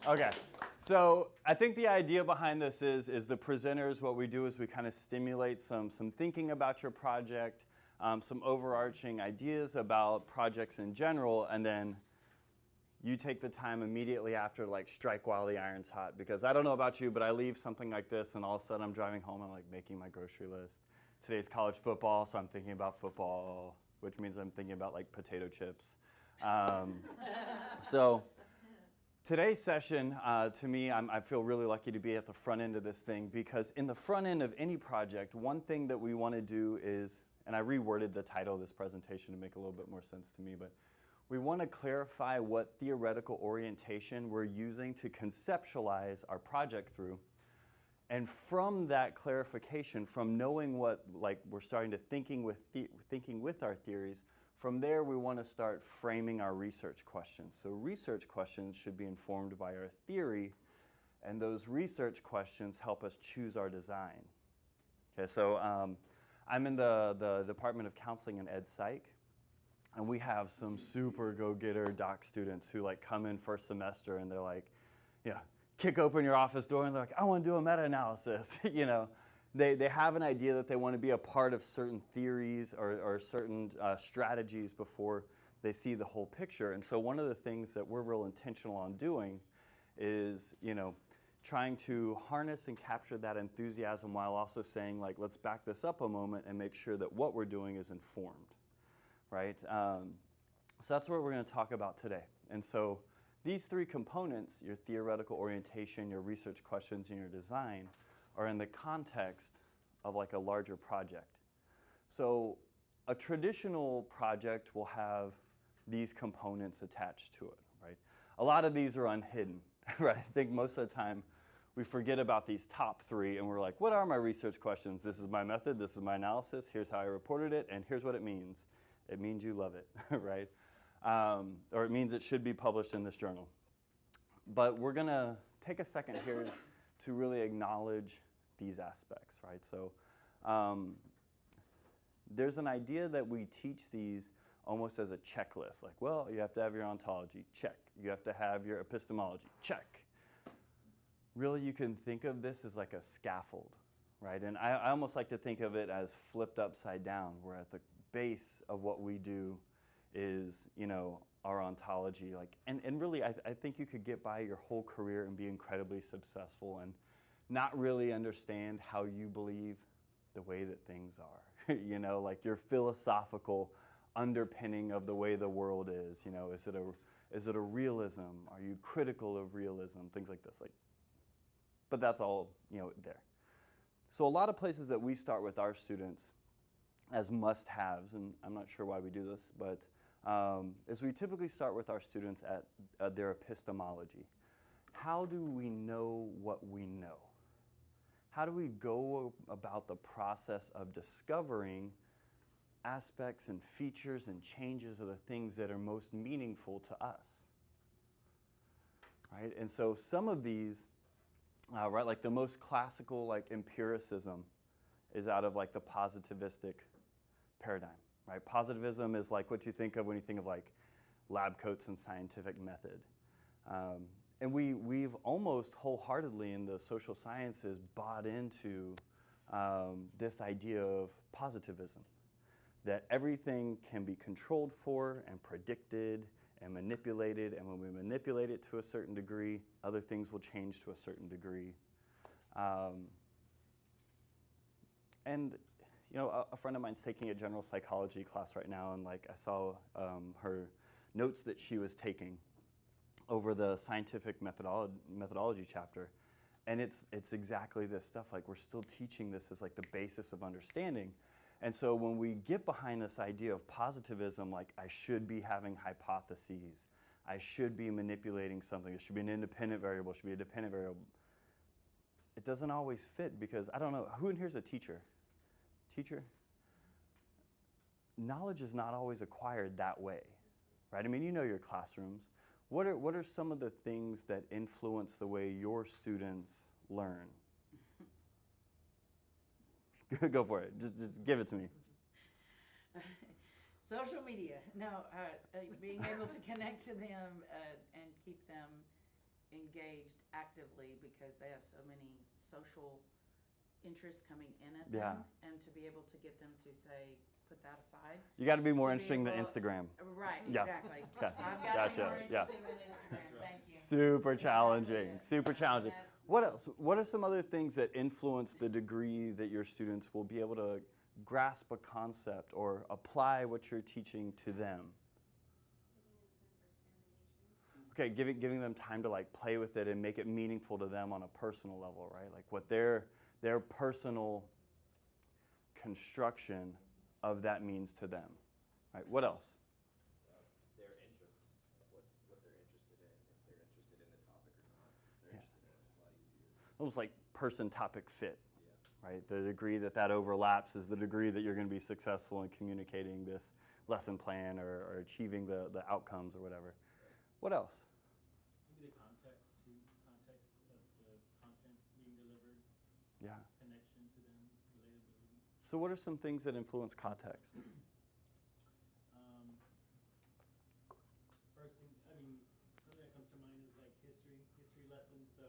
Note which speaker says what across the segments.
Speaker 1: Okay, so I think the idea behind this is the presenters, what we do is we kind of stimulate some thinking about your project, some overarching ideas about projects in general, and then you take the time immediately after, like, strike while the iron's hot. Because I don't know about you, but I leave something like this, and all of a sudden I'm driving home and I'm like making my grocery list. Today's college football, so I'm thinking about football, which means I'm thinking about, like, potato chips. So today's session, to me, I feel really lucky to be at the front end of this thing, because in the front end of any project, one thing that we want to do is, and I reworded the title of this presentation to make a little bit more sense to me, but we want to clarify what theoretical orientation we're using to conceptualize our project through. And from that clarification, from knowing what, like, we're starting to thinking with our theories, from there we want to start framing our research questions. So research questions should be informed by our theory, and those research questions help us choose our design. Okay, so I'm in the Department of Counseling and Ed Psych. And we have some super go-getter doc students who, like, come in first semester and they're like, kick open your office door and they're like, I want to do a meta-analysis. They have an idea that they want to be a part of certain theories or certain strategies before they see the whole picture. And so one of the things that we're real intentional on doing is, trying to harness and capture that enthusiasm while also saying, like, let's back this up a moment and make sure that what we're doing is informed. Right? So that's what we're going to talk about today. And so these three components, your theoretical orientation, your research questions, and your design, are in the context of, like, a larger project. So a traditional project will have these components attached to it. Right? A lot of these are unhidden. Right? I think most of the time we forget about these top three and we're like, what are my research questions? This is my method, this is my analysis, here's how I reported it, and here's what it means. It means you love it, right? Or it means it should be published in this journal. But we're going to take a second here to really acknowledge these aspects, right? So there's an idea that we teach these almost as a checklist. Like, well, you have to have your ontology, check. You have to have your epistemology, check. Really, you can think of this as like a scaffold, right? And I almost like to think of it as flipped upside down, where at the base of what we do is, our ontology. Like, and really, I think you could get by your whole career and be incredibly successful and not really understand how you believe the way that things are. Like your philosophical underpinning of the way the world is. Is it a realism? Are you critical of realism? Things like this. But that's all, there. So a lot of places that we start with our students as must-haves, and I'm not sure why we do this, but is we typically start with our students at their epistemology. How do we know what we know? How do we go about the process of discovering aspects and features and changes of the things that are most meaningful to us? Right? And so some of these, right, like the most classical, like empiricism, is out of, like, the positivistic paradigm, right? Positivism is like what you think of when you think of, like, lab coats and scientific method. And we've almost wholeheartedly in the social sciences bought into this idea of positivism, that everything can be controlled for and predicted and manipulated, and when we manipulate it to a certain degree, other things will change to a certain degree. And a friend of mine's taking a general psychology class right now, and, like, I saw her notes that she was taking over the scientific methodology chapter, and it's exactly this stuff. Like, we're still teaching this as, like, the basis of understanding. And so when we get behind this idea of positivism, like, I should be having hypotheses, I should be manipulating something, it should be an independent variable, it should be a dependent variable, it doesn't always fit, because, I don't know, who in here is a teacher? Teacher? Knowledge is not always acquired that way, right? I mean, your classrooms. What are some of the things that influence the way your students learn? Go for it. Just give it to me.
Speaker 2: Social media. No, being able to connect to them and keep them engaged actively because they have so many social interests coming in at
Speaker 1: Yeah.
Speaker 2: them, and to be able to get them to say, put that aside.
Speaker 1: You got to be more
Speaker 2: To be
Speaker 1: interesting than
Speaker 2: able-
Speaker 1: Instagram.
Speaker 2: Right,
Speaker 1: Yeah.
Speaker 2: exactly.
Speaker 1: Okay.
Speaker 2: I've got to be
Speaker 1: Gotcha.
Speaker 2: more
Speaker 1: Yeah.
Speaker 2: interesting than Instagram. Thank you.
Speaker 1: Super challenging. Super challenging.
Speaker 2: That's-
Speaker 1: What else? What are some other things that influence the degree that your students will be able to grasp a concept or apply what you're teaching to them? Okay, giving them time to like play with it and make it meaningful to them on a personal level, right? Like what their personal construction of that means to them, right? What else?
Speaker 3: Their interests, what they're interested in, if they're interested in the topic or not. If they're interested in it, it's a lot easier.
Speaker 1: Almost like person-topic fit,
Speaker 3: Yeah.
Speaker 1: right? The degree that overlaps is the degree that you're going to be successful in communicating this lesson plan or achieving the outcomes or whatever. What else?
Speaker 4: Maybe the context of the content being delivered,
Speaker 1: Yeah.
Speaker 4: connection to them, relatability.
Speaker 1: So what are some things that influence context?
Speaker 4: First thing, something that comes to mind is like history lessons. So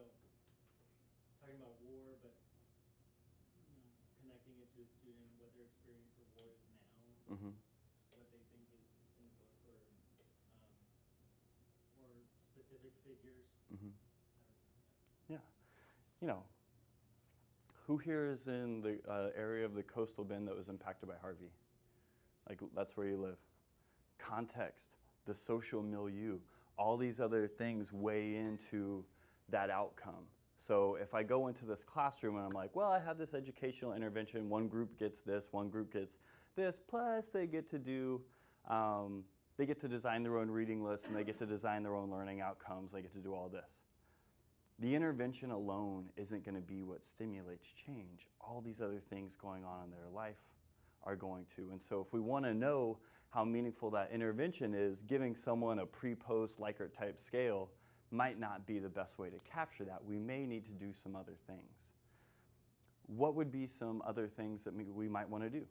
Speaker 4: talking about war, but connecting it to a student, what their experience of war is now versus what they think is in the book, or specific figures.
Speaker 1: Yeah. You know, who here is in the area of the coastal bend that was impacted by Harvey? Like, that's where you live. Context, the social milieu, all these other things weigh into that outcome. So if I go into this classroom and I'm like, well, I have this educational intervention, one group gets this, one group gets this, plus they get to do, they get to design their own reading list and they get to design their own learning outcomes, they get to do all this. The intervention alone isn't going to be what stimulates change. All these other things going on in their life are going to. And so if we want to know how meaningful that intervention is, giving someone a pre-post Likert type scale might not be the best way to capture that. We may need to do some other things. What would be some other things that we might want to do?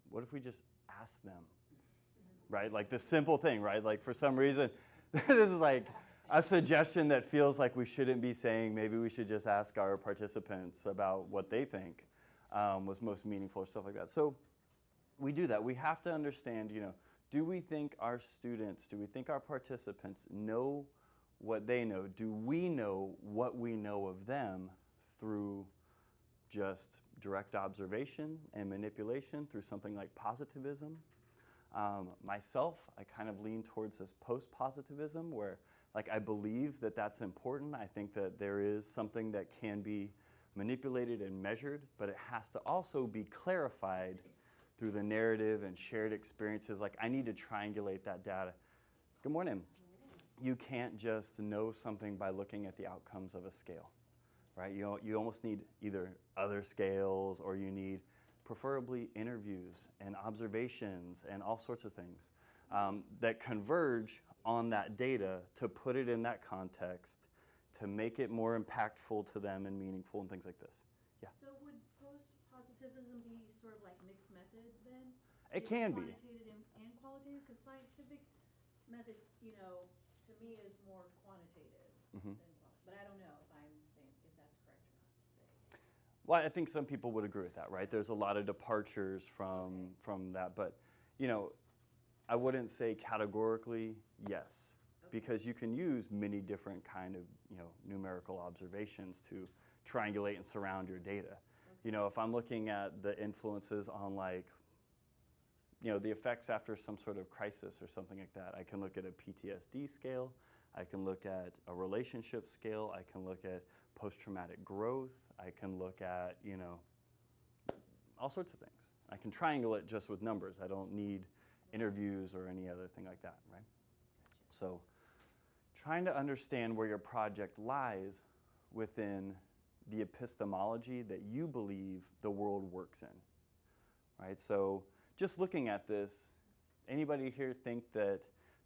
Speaker 1: What if we just ask them? Right? Like the simple thing, right? Like for some reason, this is like a suggestion that feels like we shouldn't be saying. Maybe we should just ask our participants about what they think was most meaningful or stuff like that. So we do that. We have to understand, do we think our students, do we think our participants know what they know? Do we know what we know of them through just direct observation and manipulation, through something like positivism? Myself, I kind of lean towards this post-positivism where I believe that that's important. I think that there is something that can be manipulated and measured, but it has to also be clarified through the narrative and shared experiences. I need to triangulate that data. Good morning. You can't just know something by looking at the outcomes of a scale, right? You almost need either other scales or you need preferably interviews and observations and all sorts of things that converge on that data to put it in that context, to make it more impactful to them and meaningful and things like this. Yeah.
Speaker 5: So would post-positivism be sort of like mixed method then?
Speaker 1: It can be.
Speaker 5: Quantitative and qualitative? Because scientific method, to me is more quantitative than but I don't know if I'm saying if that's correct or not to say.
Speaker 1: Well, I think some people would agree with that, right? There's a lot of departures from that, but I wouldn't say categorically yes, because you can use many different kind of numerical observations to triangulate and surround your data. If I'm looking at the influences on the effects after some sort of crisis or something like that, I can look at a PTSD scale, I can look at a relationship scale, I can look at post-traumatic growth, I can look at, all sorts of things. I can triangulate just with numbers. I don't need interviews or any other thing like that, right? So trying to understand where your project lies within the epistemology that you believe the world works in, right? So just looking at this, anybody here think that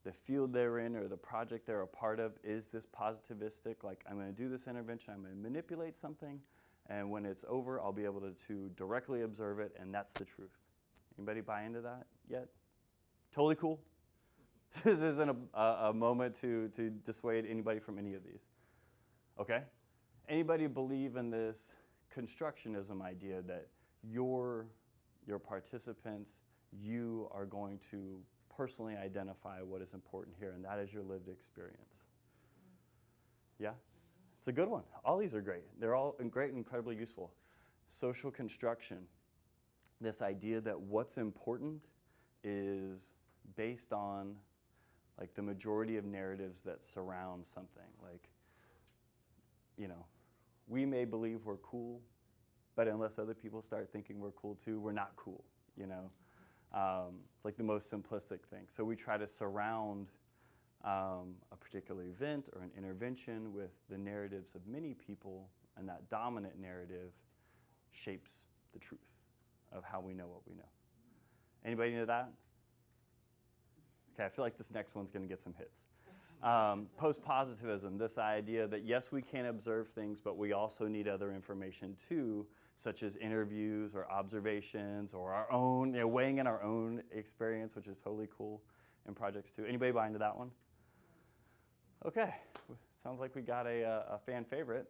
Speaker 1: the field they're in or the project they're a part of is this positivistic, I'm going to do this intervention, I'm going to manipulate something, and when it's over, I'll be able to directly observe it, and that's the truth. Anybody buy into that yet? Totally cool? This isn't a moment to dissuade anybody from any of these. Okay? Anybody believe in this constructionism idea that your participants, you are going to personally identify what is important here, and that is your lived experience? Yeah? It's a good one. All these are great. They're all great and incredibly useful. Social construction, this idea that what's important is based on like the majority of narratives that surround something. Like, you know, we may believe we're cool, but unless other people start thinking we're cool too, we're not cool, you know? It's like the most simplistic thing. So we try to surround a particular event or an intervention with the narratives of many people, and that dominant narrative shapes the truth of how we know what we know. Anybody know that? Okay, I feel like this next one's going to get some hits. Postpositivism, this idea that yes, we can observe things, but we also need other information too, such as interviews or observations or our own, you know, weighing in our own experience, which is totally cool in projects too. Anybody buy into that one? Okay, sounds like we got a fan favorite.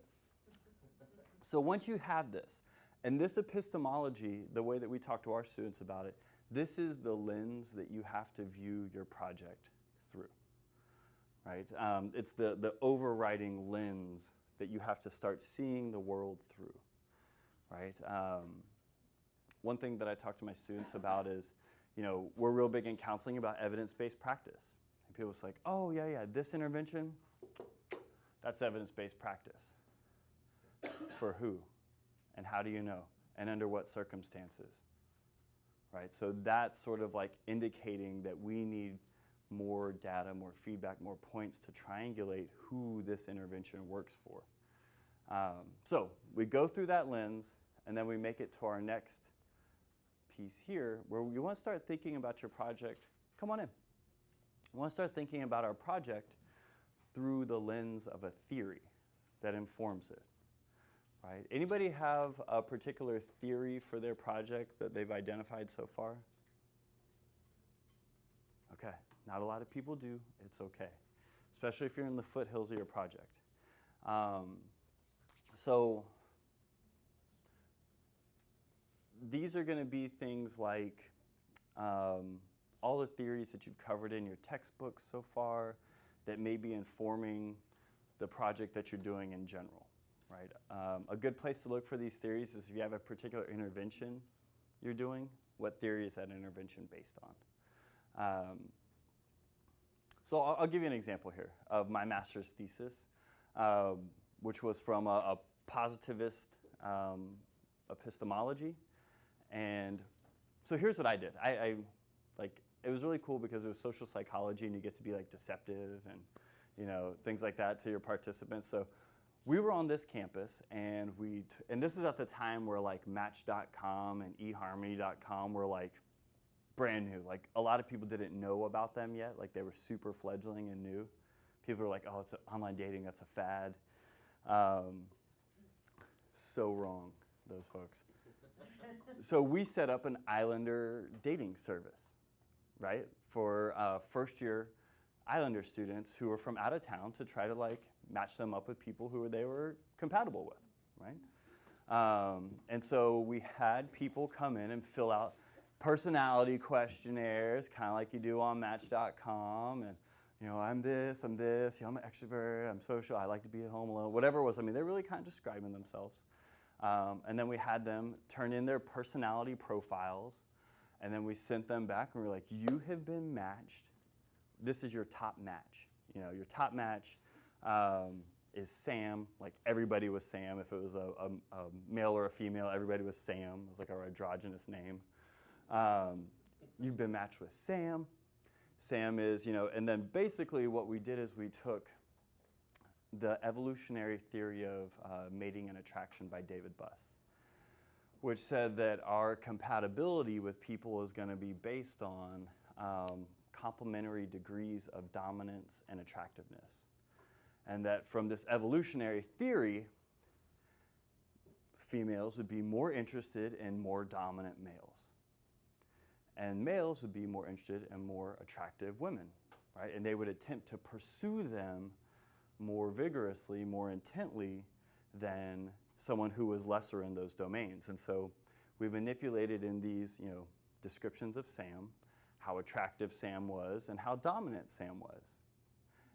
Speaker 1: So once you have this, and this epistemology, the way that we talk to our students about it, this is the lens that you have to view your project through, right? It's the overriding lens that you have to start seeing the world through, right? One thing that I talk to my students about is, you know, we're real big in counseling about evidence-based practice. And people are like, oh, yeah, this intervention, that's evidence-based practice. For who? And how do you know? And under what circumstances? Right? So that's sort of like indicating that we need more data, more feedback, more points to triangulate who this intervention works for. So we go through that lens, and then we make it to our next piece here, where you want to start thinking about your project. Come on in. We want to start thinking about our project through the lens of a theory that informs it. Right? Anybody have a particular theory for their project that they've identified so far? Okay, not a lot of people do. It's okay, especially if you're in the foothills of your project. So these are going to be things like all the theories that you've covered in your textbooks so far that may be informing the project that you're doing in general. Right? A good place to look for these theories is if you have a particular intervention you're doing, what theory is that intervention based on? So I'll give you an example here of my master's thesis, which was from a positivist epistemology. And so here's what I did. I it was really cool because it was social psychology, and you get to be like deceptive and, you know, things like that to your participants. So we were on this campus, and and this is at the time where like Match.com and eHarmony.com were like brand new. Like a lot of people didn't know about them yet. Like they were super fledgling and new. People were like, oh, it's online dating, that's a fad. So wrong, those folks. So we set up an Islander dating service, right? For first-year Islander students who were from out of town to try to like match them up with people who they were compatible with, right? And so we had people come in and fill out personality questionnaires, kind of like you do on Match.com, and, you know, I'm this, you know, I'm an extrovert, I'm social, I like to be at home alone, whatever it was. I mean, they're really kind of describing themselves. And then we had them turn in their personality profiles, and then we sent them back, and we were like, you have been matched. This is your top match. You know, your top match is Sam. Like everybody was Sam. If it was a male or a female, everybody was Sam. It was like our androgynous name. You've been matched with Sam. Sam is, you know, and then basically what we did is we took the evolutionary theory of mating and attraction by David Buss, which said that our compatibility with people is going to be based on complementary degrees of dominance and attractiveness. And that from this evolutionary theory, females would be more interested in more dominant males. And males would be more interested in more attractive women. right? And they would attempt to pursue them more vigorously, more intently than someone who was lesser in those domains. And so we manipulated in these, descriptions of Sam, how attractive Sam was and how dominant Sam was.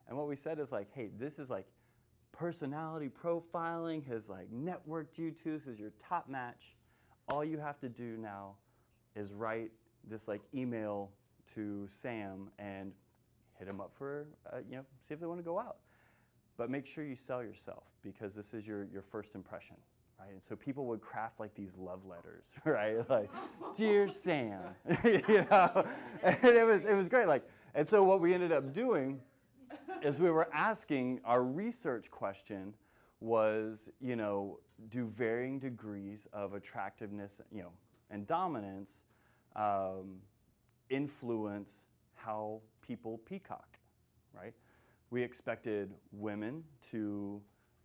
Speaker 1: And what we said is like, hey, this is like personality profiling has like networked you to. This is your top match. All you have to do now is write this like email to Sam and hit him up for, see if they want to go out. But make sure you sell yourself because this is your first impression, right? And so people would craft like these love letters, right? Like, dear Sam, and it was great. Like, and so what we ended up doing is we were asking, our research question was, do varying degrees of attractiveness, and dominance influence how people peacock, right? We expected women to,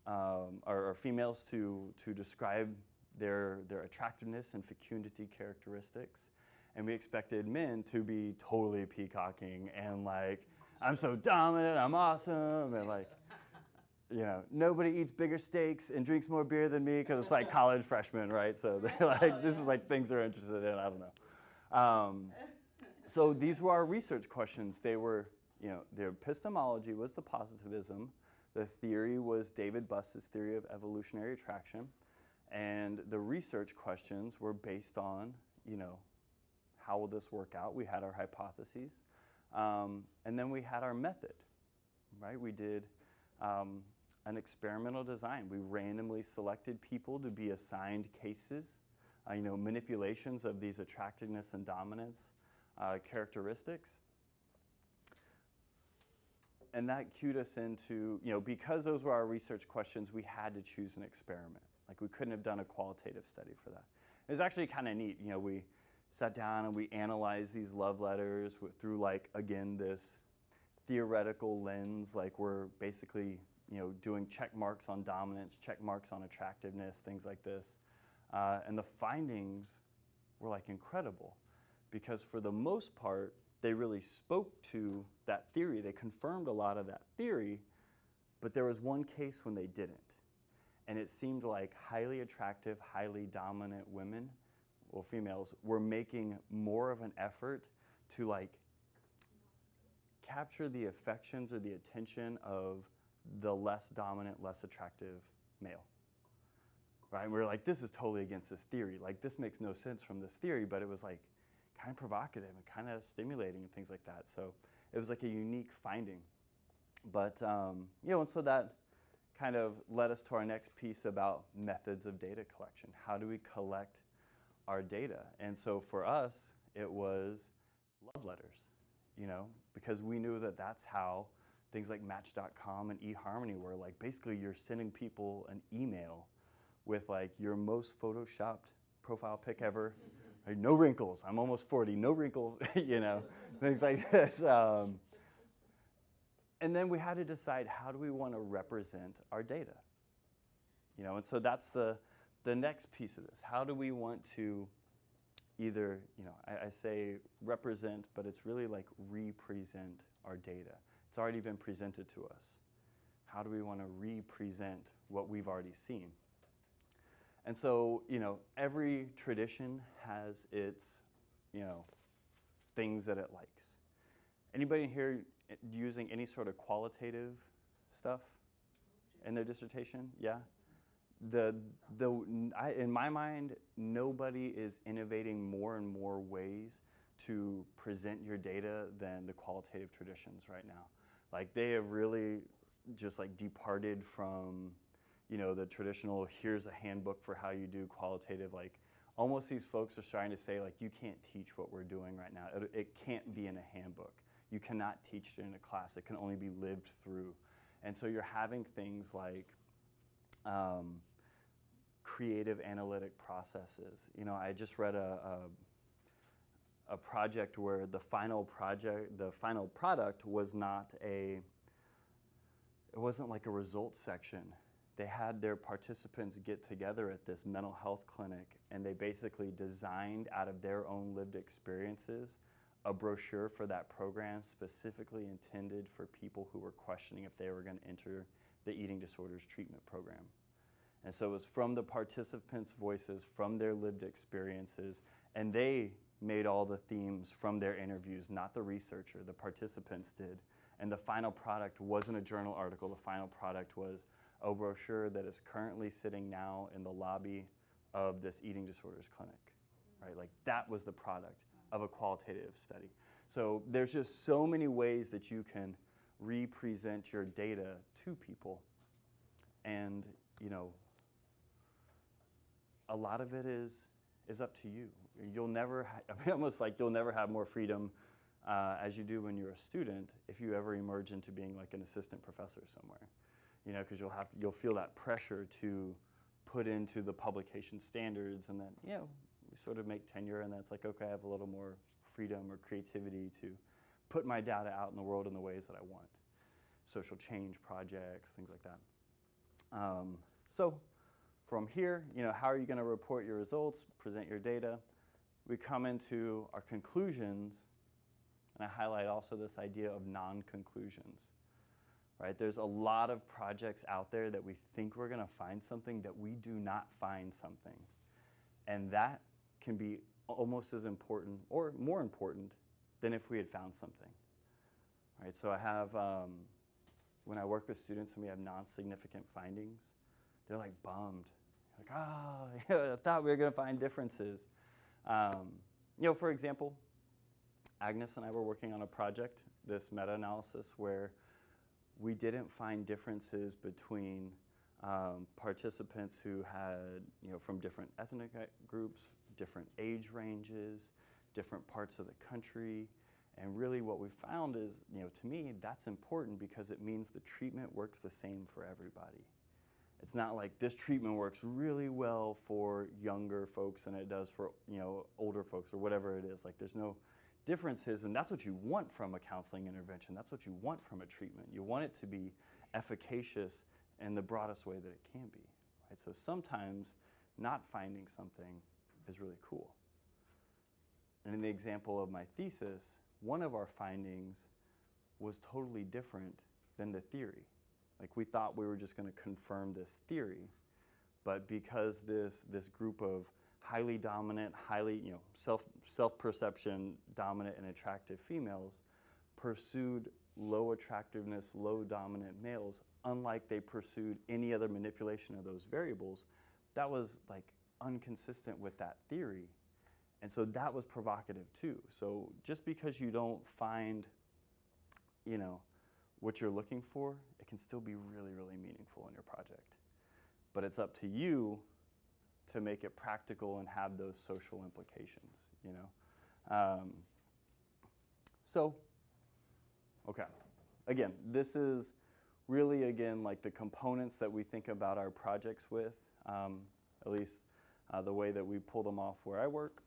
Speaker 1: or females to describe their attractiveness and fecundity characteristics, and we expected men to be totally peacocking and like, I'm so dominant, I'm awesome, and like, nobody eats bigger steaks and drinks more beer than me because it's like college freshmen, right? So they're like, this is like things they're interested in, I don't know. So these were our research questions. They were, the epistemology was the positivism. The theory was David Buss's theory of evolutionary attraction. And the research questions were based on, how will this work out? We had our hypotheses. And then we had our method, right? We did an experimental design. We randomly selected people to be assigned cases, manipulations of these attractiveness and dominance characteristics. And that cued us into, because those were our research questions, we had to choose an experiment. Like we couldn't have done a qualitative study for that. It was actually kind of neat. We sat down and we analyzed these love letters through like, again, this theoretical lens. Like we're basically, doing check marks on dominance, check marks on attractiveness, things like this. And the findings were like incredible because for the most part, they really spoke to that theory. They confirmed a lot of that theory, but there was one case when they didn't. And it seemed like highly attractive, highly dominant women, well, females, were making more of an effort to like capture the affections or the attention of the less dominant, less attractive male. Right? And we were like, this is totally against this theory. Like, this makes no sense from this theory, but it was like kind of provocative and kind of stimulating and things like that. So it was like a unique finding. But, and so that kind of led us to our next piece about methods of data collection. How do we collect our data? And so for us, it was love letters, because we knew that that's how things like Match.com and eHarmony were. Like, basically, you're sending people an email with like your most photoshopped profile pic ever. Like, no wrinkles. I'm almost 40. No wrinkles. Things like this. And then we had to decide, how do we want to represent our data? And so that's the next piece of this. How do we want to either, I say represent, but it's really like represent our data. It's already been presented to us. How do we want to represent what we've already seen? And so, every tradition has its, things that it likes. Anybody here using any sort of qualitative stuff in their dissertation? Yeah? In my mind, nobody is innovating more and more ways to present your data than the qualitative traditions right now. Like, they have really just like departed from, the traditional, here's a handbook for how you do qualitative. Like, almost these folks are trying to say, like, you can't teach what we're doing right now. It can't be in a handbook. You cannot teach it in a class. It can only be lived through. And so you're having things like creative analytic processes. I just read a project where the final product was it wasn't like a results section. They had their participants get together at this mental health clinic, and they basically designed out of their own lived experiences a brochure for that program specifically intended for people who were questioning if they were going to enter the eating disorders treatment program. And so it was from the participants' voices, from their lived experiences, and they made all the themes from their interviews, not the researcher, the participants did. And the final product wasn't a journal article, the final product was a brochure that is currently sitting now in the lobby of this eating disorders clinic, right? Like that was the product of a qualitative study. So there's just so many ways that you can represent your data to people. And, you know, a lot of it is up to you. You'll never, almost like you'll never have more freedom as you do when you're a student if you ever emerge into being like an assistant professor somewhere. You know, because you'll feel that pressure to put into the publication standards, and then, you know, we sort of make tenure, and then it's like, okay, I have a little more freedom or creativity to put my data out in the world in the ways that I want. Social change projects, things like that. So from here, you know, how are you going to report your results, present your data? We come into our conclusions, and I highlight also this idea of non-conclusions. Right? There's a lot of projects out there that we think we're going to find something that we do not find something. And that can be almost as important or more important than if we had found something. Right? So I have, when I work with students and we have non-significant findings, they're like bummed. Like, oh, yeah, I thought we were going to find differences. You know, for example, Agnes and I were working on a project, this meta-analysis, where we didn't find differences between participants who had, you know, from different ethnic groups, different age ranges, different parts of the country. And really what we found is, you know, to me, that's important because it means the treatment works the same for everybody. It's not like this treatment works really well for younger folks than it does for, you know, older folks or whatever it is. Like there's no differences, and that's what you want from a counseling intervention. That's what you want from a treatment. You want it to be efficacious in the broadest way that it can be. Right? So sometimes not finding something is really cool. And in the example of my thesis, one of our findings was totally different than the theory. Like we thought we were just going to confirm this theory, but because this group of highly dominant, highly, you know, self-perception dominant and attractive females pursued low attractiveness, low dominant males, unlike they pursued any other manipulation of those variables, that was like inconsistent with that theory. And so that was provocative too. So just because you don't find, you know, what you're looking for, it can still be really, really meaningful in your project. But it's up to you to make it practical and have those social implications, you know? So, okay. Again, this is really, again, like the components that we think about our projects with, at least the way that we pull them off where I work.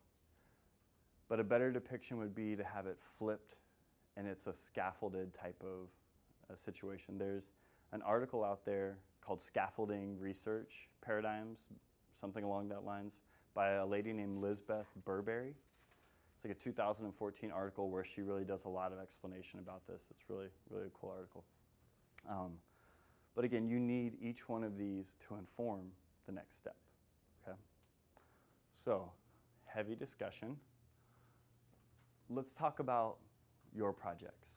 Speaker 1: But a better depiction would be to have it flipped, and it's a scaffolded type of situation. There's an article out there called Scaffolding Research Paradigms, something along that lines, by a lady named Lisbeth Burberry. It's like a 2014 article where she really does a lot of explanation about this. It's really, really a cool article. But again, you need each one of these to inform the next step, okay? So, heavy discussion. Let's talk about your projects.